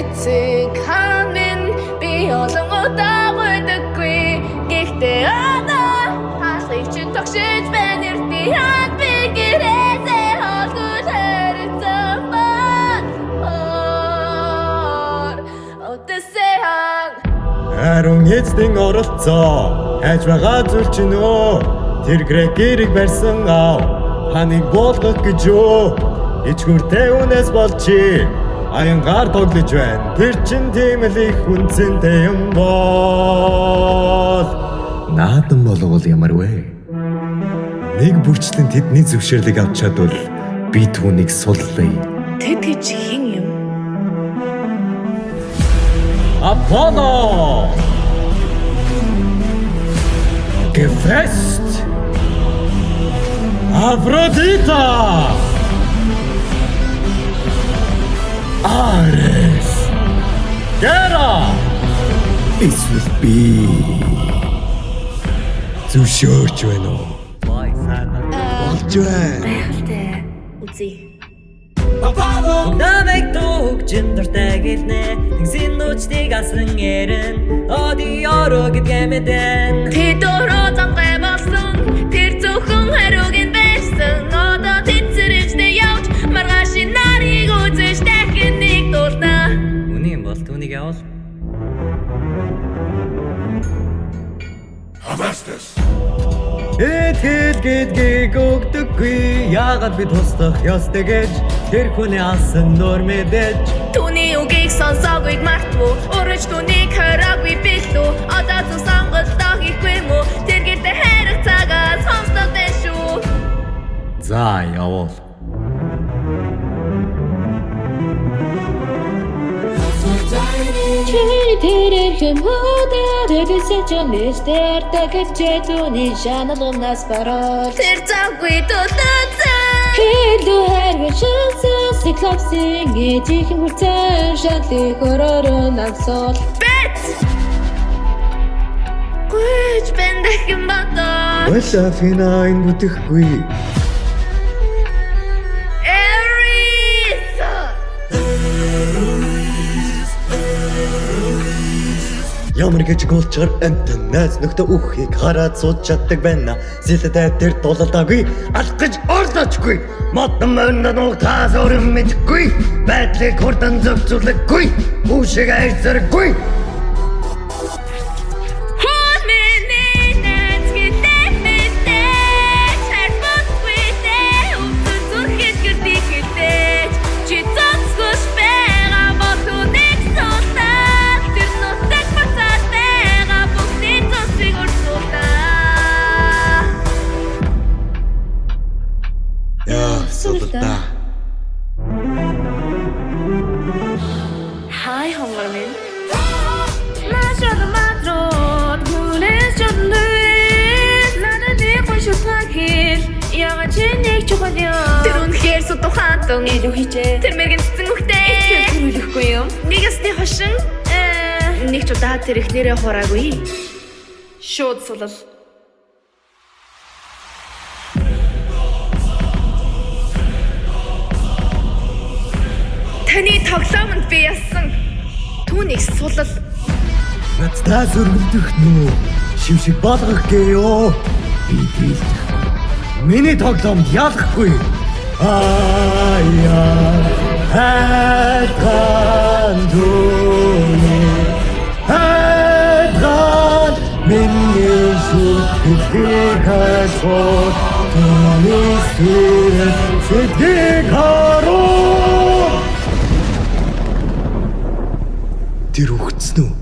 эцэг хаан минь би олон удаа гойдаггүй гэхдээ одоо хаалгыг чинь тогшиж байна эрт яад би гэрээсээ холгүй харилцан бат Одэсэхан Харин эцдийн оролцоо хайж байгаа зүйл чинь өө тэр грекийг барьсан аав ханыг болгох гэж юу ичгүртэй үнэс болчи аянгаар тоглож байна тэр чин тийм л их үнцэнтэй юм бол наадан болвол ямар вэ нэг бүрчлэн тэдний зөвшөөрлийг авч чадвал би түүнийг суллая тэд гэж хин юм Apollo Gefest Aphrodite Ares Hera This will be Зөвшөөрч байна уу? Болж байна. Байхaltaй үзье Намайг дүүгчин дуртай гэлнэ Тэгсийн нүчтийг асран ярин Оди ороо гэдгээ мэдэн Тэд өөрөө зангай болсон тэр зөвхөн хариуг нь байсан одоо тэцэрчтэй явж маргаашийн нарыг үзэж дахин нэг дуулна Үний юм бол түүнийг явуул Этгэл гэдгийг өгдөггүй яагаад би туслах ёстой гэж тэр хүний алсан нуур мэдэж Түүний үгийг сонсоогүй мартв Өрөж түүнийг хороогүй билүү Одоо зөв сонголтоо хийхгүй мүү Тэр гэртээ хайрах цагаас сонсдог дээ шүү За явуул Чини тэрхэн хөдөө дэсэж мистер тэгэжэтүний шаналунаас бараад Тэр завгүй тултацсан Хэлдүү хайрган шансан Сиклопсын эдийн хүрцэн шатлыг өрөөрөн авсол Бэт Гүйж бэндэхин батаа Вэла финайн бүтэхгүй Ямар гэж гулчгар амтан найз нөхдөд үхийг хараад сууж чаддаг байна. Сэлдээ тэр дулалдаагүй алах гэж ордочгүй. Модон мөрнө нутаас өрөм мэдгүй. Байдлыг хурдан зөвцүүлэхгүй. Үшиг айсаргүй. Хай хонгор минь Машад матрот гүлэс чодлээ Надад нэг шуфахил Яга чинийг чухалё Тэр үнэхээр сутуу хаантан Илүү хийчээ Тэр мэрэгэн цэцэн хөхтэй Хүлэхгүй юм Нэгсний хошин Нэг ч удаа тэр ихнэрээ хураагүй Шууд сулал Таны тоглоомонд би ясан түүнийг сулал Надтай зөргөлдөх нөө шившиг болгох гээё. Би дийлдэх. Миний тоглоомд ялахгүй. Хайрхан дүүний хайрхан миний шүтгэл хасууд түүний сэтгэл харуу Тэр өгцөн үү?